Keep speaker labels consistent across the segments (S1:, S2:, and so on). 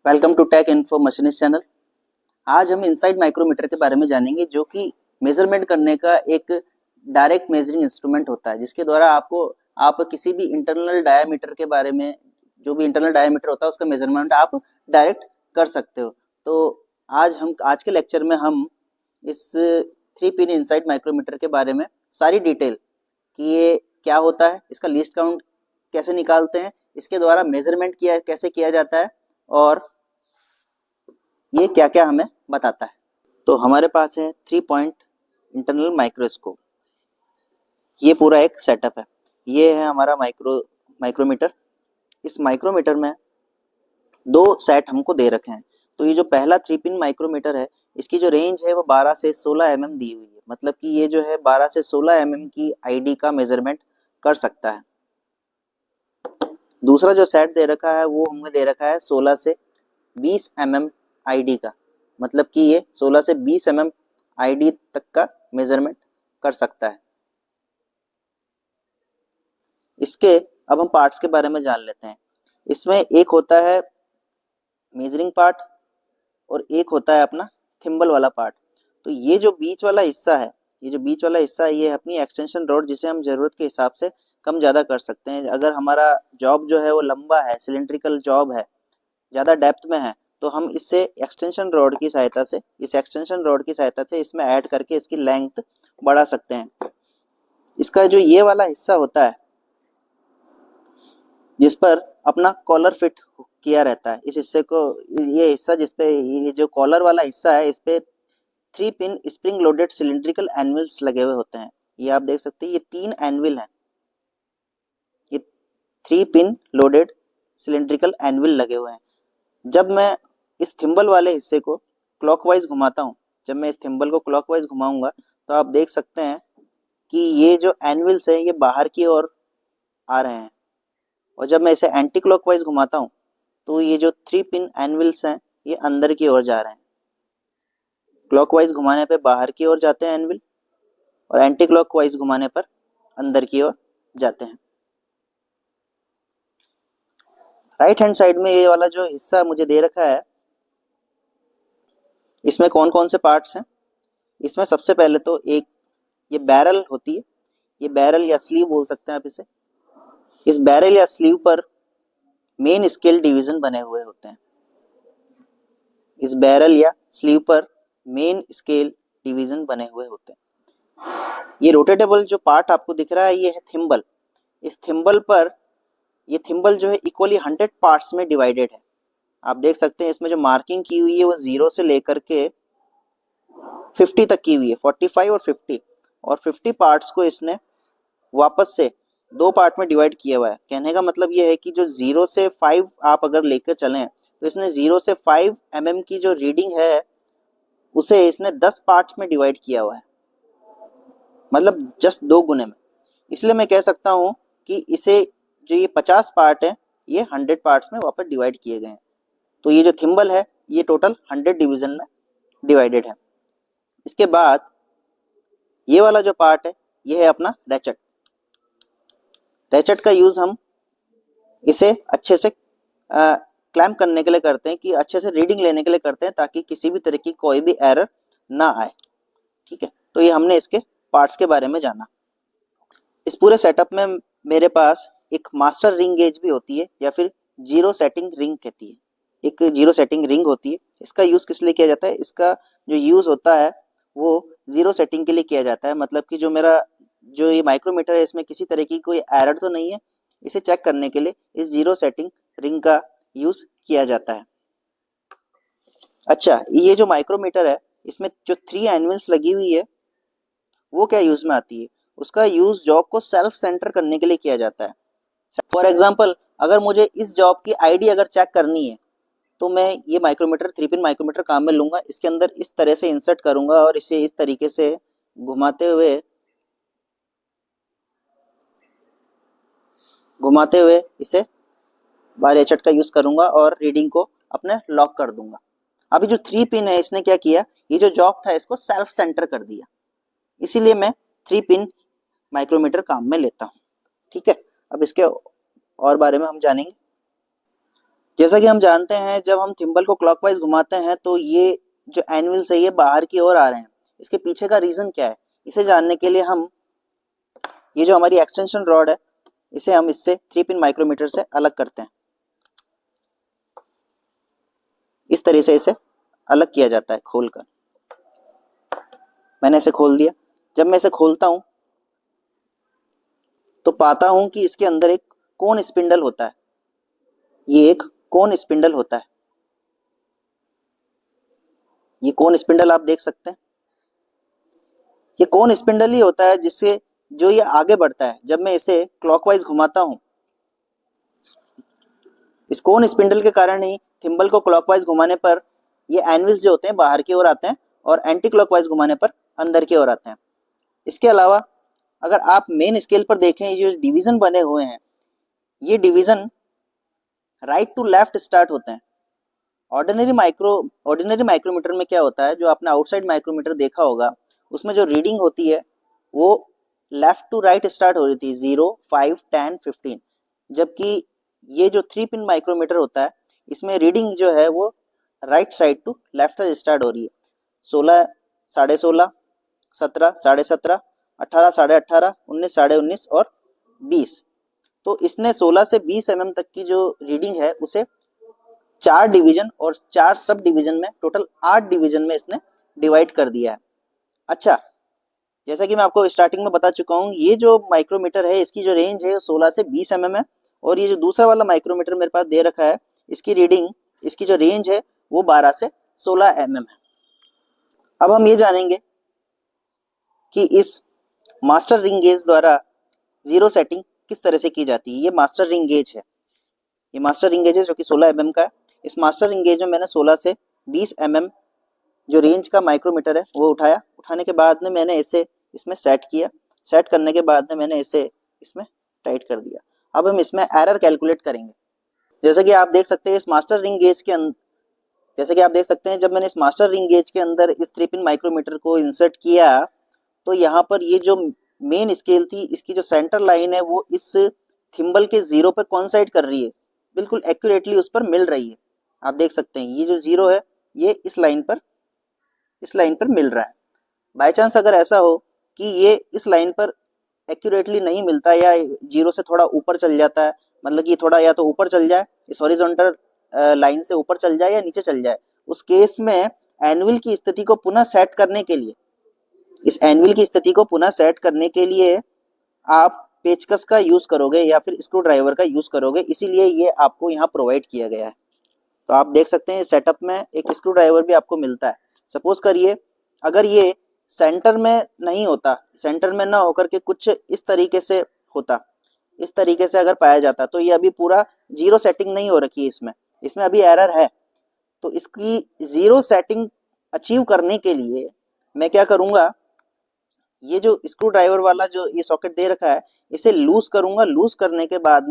S1: Welcome to tech info machinist channel. आज हम inside micrometer के बारे में जानेंगे, जो कि मेजरमेंट करने का एक डायरेक्ट मेजरिंग इंस्ट्रूमेंट होता है, जिसके द्वारा आप किसी भी इंटरनल डायामीटर के बारे में, जो भी इंटरनल डायामीटर होता है उसका मेजरमेंट आप डायरेक्ट कर सकते हो। तो आज के लेक्चर में हम इस 3 पिन इनसाइड माइक्रोमीटर के बारे में सारी डिटेल कि ये क्या होता है, इसका लीस्ट काउंट कैसे निकालते हैं, इसके द्वारा मेजरमेंट कैसे किया जाता है और ये क्या क्या हमें बताता है। तो हमारे पास है 3 पॉइंट इंटरनल माइक्रोस्कोप। ये पूरा एक सेटअप है। ये है हमारा माइक्रोमीटर। इस माइक्रोमीटर में 2 सेट हमको दे रखे हैं। तो ये जो पहला 3 पिन माइक्रोमीटर है, इसकी जो रेंज है वो 12 से 16 mm दी हुई है। मतलब कि ये जो है 12 से 16 mm की आईडी का मेजरमेंट कर सकता है। दूसरा जो सेट दे रखा है वो हमें दे रखा है 16 से 20 mm आईडी का। मतलब कि ये 16 से 20 mm आईडी तक का मेजरमेंट कर सकता है। इसके अब हम पार्ट्स के बारे में जान लेते हैं। इसमें एक होता है मेजरिंग पार्ट और एक होता है अपना थिम्बल वाला पार्ट। तो ये जो बीच वाला हिस्सा है, ये अपनी एक्सटेंशन रॉड, जिसे हम जरूरत के हिसाब से कम ज्यादा कर सकते हैं। अगर हमारा जॉब जो है वो लंबा है, सिलेंड्रिकल जॉब है, ज्यादा डेप्थ में है, तो हम इस एक्सटेंशन रॉड की सहायता से इसमें ऐड करके इसकी लेंथ बढ़ा सकते हैं। इसका जो ये वाला हिस्सा होता है, जिस पर अपना कॉलर फिट किया रहता है, इस हिस्से को, ये हिस्सा जिसपे, ये जो कॉलर वाला हिस्सा है, इस पे 3 पिन स्प्रिंग लोडेड सिलिंड्रिकल एनविल्स लगे हुए होते हैं। ये आप देख सकते हैं, ये 3 एनविल है। ये 3 पिन लोडेड सिलिंड्रिकल एनविल लगे हुए हैं। जब मैं इस थिम्बल वाले हिस्से को क्लॉकवाइज घुमाता हूँ, घुमाऊंगा, तो आप देख सकते हैं कि ये जो एनविल्स है ये बाहर की ओर आ रहे हैं। और जब मैं इसे एंटी क्लॉकवाइज घुमाता हूँ, तो ये जो 3 पिन एनविल्स हैं ये अंदर की ओर जा रहे हैं। क्लॉकवाइज घुमाने पे बाहर की ओर जाते हैं एनविल, और एंटी क्लॉकवाइज घुमाने पर अंदर की ओर जाते हैं। राइट हैंड साइड में ये वाला जो हिस्सा मुझे दे रखा है, इसमें कौन कौन से पार्ट्स हैं। इसमें सबसे पहले तो एक ये बैरल होती है। ये बैरल या स्लीव बोल सकते हैं आप इसे। इस बैरल या स्लीव पर मेन स्केल डिवीजन बने हुए होते हैं। इस बैरल या स्लीव पर मेन स्केल डिवीजन बने हुए होते हैं। ये रोटेटेबल जो पार्ट आपको दिख रहा है, ये है थिम्बल। इस थिम्बल पर, ये थिम्बल जो है इक्वली 100 पार्ट्स में डिवाइडेड है। आप देख सकते हैं इसमें जो मार्किंग की हुई है वो 0 से लेकर के 50 तक की हुई है, 45 और 50। और 50 पार्ट्स को इसने वापस से 2 पार्ट में डिवाइड किया हुआ है। कहने का मतलब ये है कि जो 0 से 5 आप अगर लेकर चलें, तो इसने 0 से 5 mm की जो रीडिंग है उसे इसने 10 पार्ट्स में डिवाइड किया हुआ है, मतलब जस्ट 2 गुने में। इसलिए मैं कह सकता हूं कि इसे, जो ये 50 पार्ट है, ये 100 पार्ट्स में वापस डिवाइड किए गए हैं। तो ये जो थिम्बल है ये टोटल 100 डिवीजन में डिवाइडेड है। इसके बाद ये वाला जो पार्ट है, ये है अपना रैचेट। रैचेट का यूज हम इसे अच्छे से क्लैंप करने के लिए करते हैं, कि अच्छे से रीडिंग लेने के लिए करते हैं, ताकि किसी भी तरह की कोई भी एरर ना आए। ठीक है, तो ये हमने इसके पार्ट्स के बारे में जाना। इस पूरे सेटअप में मेरे पास एक मास्टर रिंग गेज भी होती है, या फिर जीरो सेटिंग रिंग कहती है। एक जीरो सेटिंग रिंग होती है। इसका यूज किस लिए किया जाता है? इसका जो यूज होता है वो जीरो सेटिंग के लिए किया जाता है। मतलब कि जो ये माइक्रोमीटर है, इसमें किसी तरह की कोई एरर तो नहीं है, इसे चेक करने के लिए इस जीरो सेटिंग रिंग का यूज किया जाता है। अच्छा, ये जो माइक्रोमीटर है, इसमें जो 3 एनविल्स लगी हुई है वो क्या यूज में आती है? उसका यूज जॉब को सेल्फ सेंटर करने के लिए किया जाता है। फॉर एग्जाम्पल, अगर मुझे इस जॉब की आईडी अगर चेक करनी है, तो मैं ये माइक्रोमीटर 3 पिन माइक्रोमीटर काम में लूंगा, इसके अंदर इस तरह से इंसर्ट करूंगा और इसे इस तरीके से घुमाते हुए इसे बार एचट का यूज करूंगा और रीडिंग को अपने लॉक कर दूंगा। अभी जो 3 पिन है, इसने क्या किया, ये जो जॉब था इसको सेल्फ सेंटर कर दिया। इसीलिए मैं 3 पिन माइक्रोमीटर काम में लेता हूं। ठीक है, अब इसके और बारे में हम जानेंगे। जैसा कि हम जानते हैं जब हम थिम्बल को क्लॉकवाइज घुमाते हैं तो ये जो एनविल्स है ये बाहर की ओर आ रहे हैं। इसके पीछे का रीजन क्या है, इसे जानने के लिए हम ये जो हमारी एक्सटेंशन रॉड है इसे हम इससे 3 पिन माइक्रोमीटर से अलग करते हैं। इस तरह से इसे अलग किया जाता है खोलकर। मैंने इसे खोल दिया। जब मैं इसे खोलता हूं तो पाता हूं कि इसके अंदर एक कोन स्पिंडल होता है। ये एक कोन स्पिंडल होता है। ये कोन स्पिंडल आप देख सकते हैं। ये कोन स्पिंडल ही होता है जिससे जो ये आगे बढ़ता है। जब मैं इसे क्लॉकवाइज घुमाता हूं, इस कोन स्पिंडल के कारण ही थिम्बल को क्लॉकवाइज घुमाने पर ये एनविल्स जो होते हैं बाहर की ओर आते हैं और एंटी क्लॉकवाइज घुमाने पर अंदर की ओर आते हैं। इसके अलावा अगर आप मेन स्केल पर देखें, ये जो डिवीजन बने हुए हैं ये division right to left start होते हैं। ऑर्डिनरी माइक्रोमीटर में क्या होता है, जो आपने आउटसाइड माइक्रोमीटर देखा होगा उसमें जो रीडिंग होती है वो लेफ्ट टू राइट स्टार्ट हो रही थी 0, 5, 10, 15। जबकि ये जो 3 पिन माइक्रोमीटर होता है इसमें रीडिंग जो है वो right side to left side start हो रही है। 16, 16.5, 17, 17.5, 18, 18.5, 19, 19.5 और 20। तो इसने 16 से 20 तक की जो रीडिंग है उसे 4 डिवीजन और 4 सब डिवीजन में, टोटल 8 डिवीजन में इसने डिवाइड कर दिया है। अच्छा, जैसा कि मैं आपको स्टार्टिंग में बता चुका हूँ, ये जो माइक्रोमीटर है इसकी जो रेंज है 16 से 20 है और ये जो दूसरा वाला माइक्रोमीटर मेरे पास दे रखा है इसकी रीडिंग, इसकी जो रेंज है वो 12 से 16 है। अब हम ये जानेंगे कि इस मास्टर रिंग गेज द्वारा जीरो सेटिंग किस तरह से की जाती है। ये मास्टर रिंग गेज है, ये मास्टर रिंग गेज है जो कि 16 का है। इस मास्टर रिंग गेज में मैंने 16 से 20 जो रेंज का माइक्रोमीटर है वो उठाया। उठाने के बाद में मैंने इसे इसमें सेट किया। सेट करने के बाद में मैंने इसे इसमें टाइट कर दिया। अब हम इसमें एरर कैलकुलेट करेंगे। जैसा कि आप देख सकते हैं इस मास्टर रिंग गेज के अंदर, जैसे कि आप देख सकते हैं जब मैंने इस मास्टर रिंग गेज के अंदर इस 3 पिन माइक्रोमीटर को इंसर्ट किया तो यहाँ पर ये जो मेन स्केल थी इसकी जो सेंटर लाइन है वो इस थिम्बल के जीरो पे कॉन्साइड कर रही है, बिल्कुल एक्यूरेटली उस पर मिल रही है। आप देख सकते हैं ये जो जीरो है ये इस लाइन पर मिल रहा है। बाय चांस अगर ऐसा हो कि ये इस लाइन पर एक्यूरेटली नहीं मिलता या जीरो से थोड़ा ऊपर चल जाता है, मतलब कि थोड़ा या तो ऊपर चल जाए, इस हॉरिजॉन्टल लाइन से ऊपर चल जाए या नीचे चल जाए, उस केस में एनविल की स्थिति को पुनः सेट करने के लिए, इस एनविल की स्थिति को पुनः सेट करने के लिए आप पेचकस का यूज करोगे या फिर स्क्रू ड्राइवर का यूज करोगे, इसीलिए ये आपको यहाँ प्रोवाइड किया गया है। तो आप देख सकते हैं सेटअप में एक स्क्रू ड्राइवर भी आपको मिलता है। सपोज करिए अगर ये सेंटर में नहीं होता, सेंटर में ना होकर के कुछ इस तरीके से होता, इस तरीके से अगर पाया जाता तो ये अभी पूरा जीरो सेटिंग नहीं हो रखी है, इसमें अभी एरर है। तो इसकी जीरो सेटिंग अचीव करने के लिए मैं क्या करूंगा, ये जो स्क्रू ड्राइवर वाला जो ये सॉकेट दे रखा है इसे लूज करूंगा। लूज करने के बाद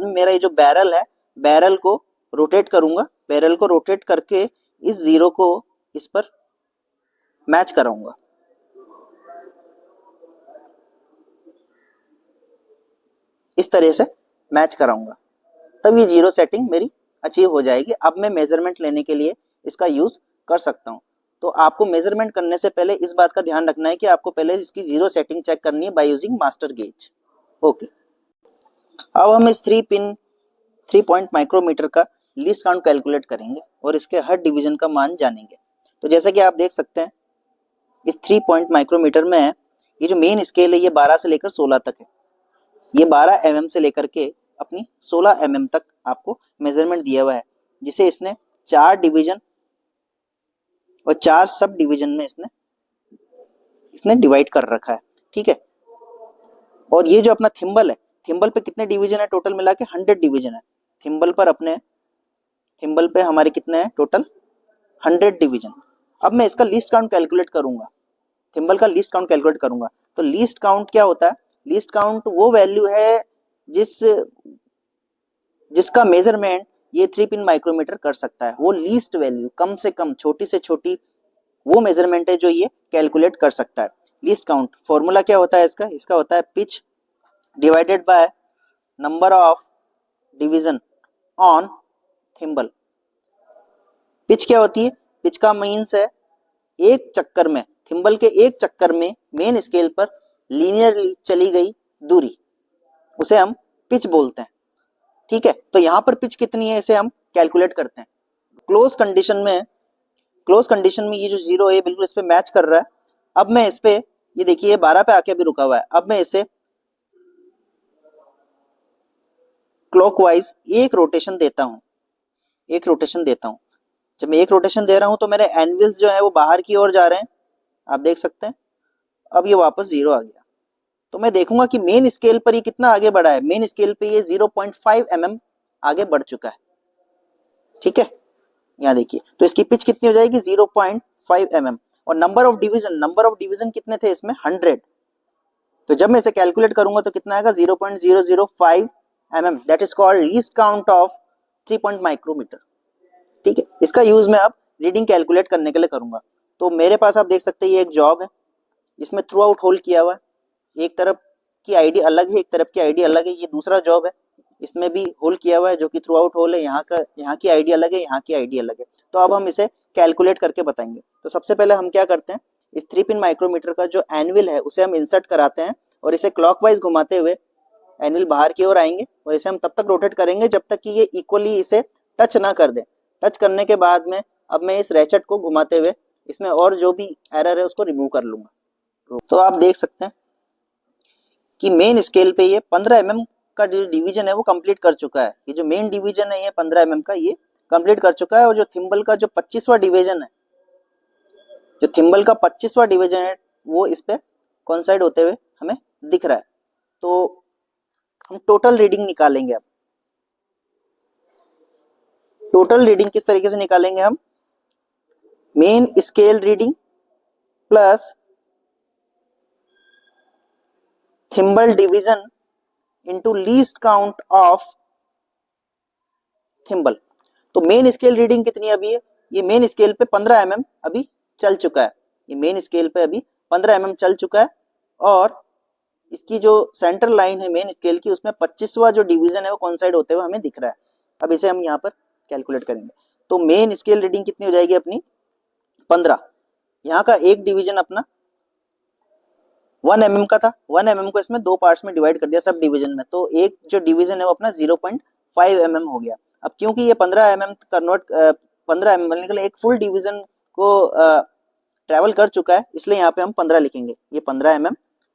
S1: में मेरा ये जो बैरल है, बैरल को रोटेट करूंगा। बैरल को रोटेट करके इस जीरो को इस पर मैच कराऊंगा। इस तरह से मैच कराऊंगा, तब ये जीरो सेटिंग मेरी अचीव हो जाएगी। अब मैं मेजरमेंट लेने के लिए इसका यूज कर सकता हूं। तो आपको मेजरमेंट करने से पहले इस बात का ध्यान रखना है कि आपको पहले इसकी जीरो सेटिंग चेक करनी है by using master gauge. Okay, अब हम इस 3 पॉइंट माइक्रोमीटर का लीस्ट काउंट कैलकुलेट करेंगे और इसके हर डिवीजन का मान जानेंगे। तो जैसा कि आप देख सकते हैं इस 3 पॉइंट माइक्रोमीटर में ये जो मेन स्केल है ये 12 से लेकर 16 तक है। ये 12 से लेकर के अपनी 16 तक आपको मेजरमेंट दिया हुआ है, जिसे इसने 4 डिवीजन और 4 सब डिवीजन में इसने डिवाइड कर रखा है। ठीक है, और ये जो अपना थिम्बल है, थिम्बल पे कितने डिवीजन है टोटल मिला के 100 डिवीजन है। थिम्बल पे हमारे कितने हैं टोटल 100 डिवीजन। अब मैं इसका लीस्ट काउंट कैलकुलेट करूंगा, थिम्बल का लीस्ट काउंट कैलकुलेट करूंगा। तो लीस्ट काउंट क्या होता है, लीस्ट काउंट वो वैल्यू है जिसका मेजरमेंट ये 3 पिन माइक्रोमीटर कर सकता है। वो लीस्ट वैल्यू, कम से कम, छोटी से छोटी वो मेजरमेंट है जो ये कैलकुलेट कर सकता है। लीस्ट काउंट फॉर्मूला क्या होता है इसका होता है pitch divided by number of division on thimble. Pitch क्या होती है? पिच का मीन्स है एक चक्कर में, थिम्बल के एक चक्कर में मेन स्केल पर लीनियरली चली गई दूरी, उसे हम पिच बोलते हैं। ठीक है, तो यहां पर पिच कितनी है इसे हम कैलकुलेट करते हैं। क्लोज कंडीशन में ये जो 0 है बिल्कुल इस पे मैच कर रहा है। अब मैं इस पे, ये देखिए 12 पे आके अभी रुका हुआ है, अब मैं इसे क्लॉकवाइज एक रोटेशन देता हूं, एक रोटेशन देता हूं। जब मैं एक रोटेशन दे रहा हूं तो मेरे एनविल्स जो है वो बाहर की ओर जा रहे हैं, आप देख सकते हैं। अब ये वापस 0 आ गया, तो मैं देखूंगा कि मेन स्केल पर ये कितना आगे बढ़ा है। मेन स्केल पे ये 0.5 mm आगे बढ़ चुका है। ठीक है, यहाँ देखिए, तो इसकी पिच कितनी हो जाएगी? 0.5 mm। और नंबर ऑफ डिवीजन कितने थे इसमें? 100। तो जब मैं इसे कैलकुलेट करूंगा तो कितना आएगा? 0.005 mm। That is called least count of 3 point micrometre. ठीक है, इसका यूज मैं अब रीडिंग कैलकुलेट करने के लिए करूंगा। तो मेरे पास आप देख सकते हैं ये एक जॉब है, इसमें थ्रू आउट होल किया हुआ है। एक तरफ की आईडी अलग है, एक तरफ की आईडी अलग है। ये दूसरा जॉब है, इसमें भी होल किया हुआ है जो कि थ्रू आउट होल है। यहाँ की आईडी अलग है, यहाँ की आईडी अलग है। तो अब हम इसे कैलकुलेट करके बताएंगे। तो सबसे पहले हम क्या करते हैं, इस 3 पिन माइक्रोमीटर का जो एनविल है उसे हम इंसर्ट कराते हैं और इसे क्लॉकवाइज घुमाते हुए एनविल बाहर की ओर आएंगे और इसे हम तब तक रोटेट करेंगे जब तक कि ये इक्वली इसे टच ना कर दे। टच करने के बाद में अब मैं इस रैचेट को घुमाते हुए इसमें और जो भी एरर है उसको रिमूव कर लूंगा। तो आप देख सकते हैं कि मेन स्केल पे ये 15 mm का जो डिवीजन है वो कंप्लीट कर चुका है। ये जो मेन डिवीजन है ये 15 mm का ये कंप्लीट कर चुका है। और जो थिम्बल का जो 25वां डिवीजन है, जो थिम्बल का 25वां डिवीजन है वो इस पे कोइंसाइड होते हुए हमें दिख रहा है। तो हम टोटल रीडिंग निकालेंगे। अब टोटल रीडिंग किस तरीके से निकालेंगे हम? Main scale reading plus thimble division into least count of thimble. तो मेन स्केल रीडिंग कितनी अभी है? ये मेन स्केल पे 15 mm अभी चल चुका है। ये मेन स्केल पे अभी 15 mm चल चुका है और इसकी जो सेंट्रल लाइन है मेन स्केल की उसमें 25वां जो डिवीजन है वो कोइंसाइड होते हुए हमें दिख रहा है। अब इसे हम यहाँ पर कैलकुलेट करेंगे। तो मेन स्केल रीडिंग कितनी हो जाएगी अपनी? 15। यहाँ का एक डिवीजन अपना 1 mm का था, 1 mm को इसमें 2 पार्ट्स में डिवाइड कर दिया सब डिवीजन में। तो एक जो डिवीजन है वो अपना 0.5 mm हो गया। अब क्योंकि ये 15 mm कन्वर्ट 15 mm बनने के लिए एक फुल डिवीजन को ट्रेवल कर चुका है, इसलिए यहाँ पे हम 15 लिखेंगे। ये 15 mm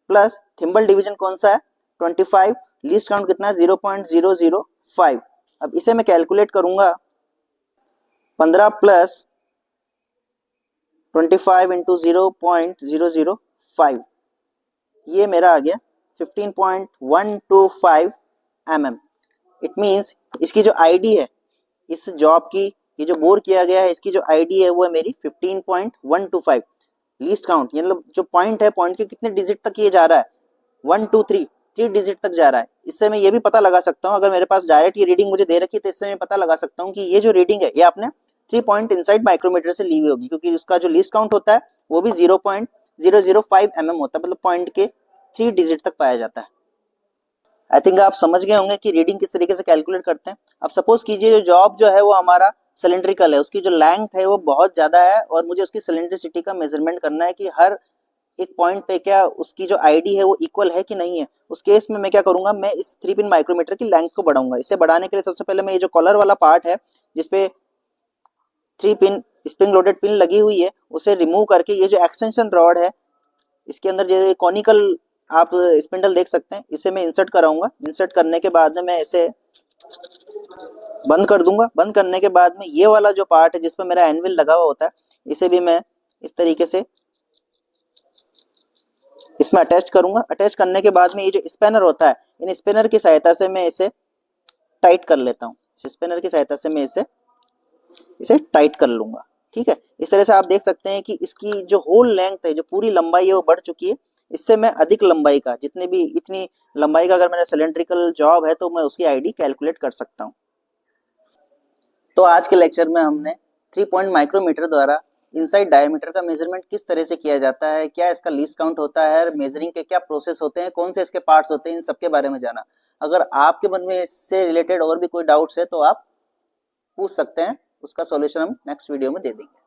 S1: प्लस थिम्बल डिवीजन कौन सा है? 25। लीस्ट काउंट कितना है? 0.005। अब इसे मैं कैलकुलेट करूंगा, 15 प्लस 25 इंटू 0.005, ये मेरा आ गया 15.125 mm। इट मींस इसकी जो आईडी है इस जॉब की, ये जो बोर किया गया है इसकी जो आईडी है वो है मेरी 15.125। लीस्ट काउंट मतलब जो पॉइंट है, पॉइंट के कितने डिजिट तक ये जा रहा है? 1 2 3 डिजिट तक जा रहा है। इससे मैं ये भी पता लगा सकता हूँ, अगर मेरे पास डायरेक्ट ये रीडिंग मुझे दे रखी है तो इससे मैं पता लगा सकता हूँ कि ये जो रीडिंग है ये आपने 3 पॉइंट इनसाइड माइक्रोमीटर से ली हुई होगी, क्योंकि उसका जो लीस्ट काउंट होता है वो भी 0.005 mm होता है, मतलब पॉइंट के 3 डिजिट तक पाया जाता है। आई थिंक आप समझ गए होंगे कि रीडिंग किस तरीके से कैलकुलेट करते हैं। अब सपोज कीजिए जो जॉब जो है वो हमारा सिलेंड्रिकल है, उसकी जो लेंथ है वो बहुत ज्यादा है और मुझे उसकी सिलेंड्रिसिटी का मेजरमेंट करना है कि हर एक पॉइंट पे क्या उसकी जो आईडी है वो इक्वल है कि नहीं है। उस केस में मैं क्या करूंगा, मैं इस 3 पिन माइक्रोमीटर की लेंथ को बढ़ाऊंगा। इसे बढ़ाने के लिए सबसे पहले मैं ये जो कॉलर वाला पार्ट है जिसपे 3 पिन स्प्रिंग लोडेड पिन लगी हुई है उसे रिमूव करके ये जो एक्सटेंशन रॉड है इसके अंदर जो कॉनिकल आप स्पिंडल देख सकते हैं, इसे मैं इंसर्ट कराऊंगा। इंसर्ट करने के बाद में मैं इसे बंद कर दूंगा। बंद करने के बाद में ये वाला जो पार्ट है जिस पर मेरा एनविल लगा हुआ होता है इसे भी मैं इस तरीके से इसमें अटैच करूंगा। अटैच करने के बाद में ये जो स्पैनर होता है, इन स्पैनर की सहायता से मैं इसे टाइट कर लेता हूँ। स्पैनर की सहायता से मैं इसे टाइट कर लूंगा। ठीक है, इस तरह से आप देख सकते हैं कि इसकी जो होल लेंथ है, जो पूरी लंबाई है वो बढ़ चुकी है। इससे मैं अधिक लंबाई का, इतनी लंबाई का अगर मेरा सिलेंड्रिकल जॉब है तो मैं उसकी आईडी कैलकुलेट कर सकता हूँ। तो आज के लेक्चर में हमने 3 पॉइंट माइक्रोमीटर द्वारा इनसाइड डायमीटर का मेजरमेंट किस तरह से किया जाता है, क्या इसका लीस्ट काउंट होता है, मेजरिंग के क्या प्रोसेस होते हैं, कौन से इसके पार्ट्स होते हैं, इन सब के बारे में जाना। अगर आपके मन में इससे रिलेटेड और भी कोई डाउट्स है तो आप पूछ सकते हैं, उसका सॉल्यूशन हम नेक्स्ट वीडियो में दे देंगे।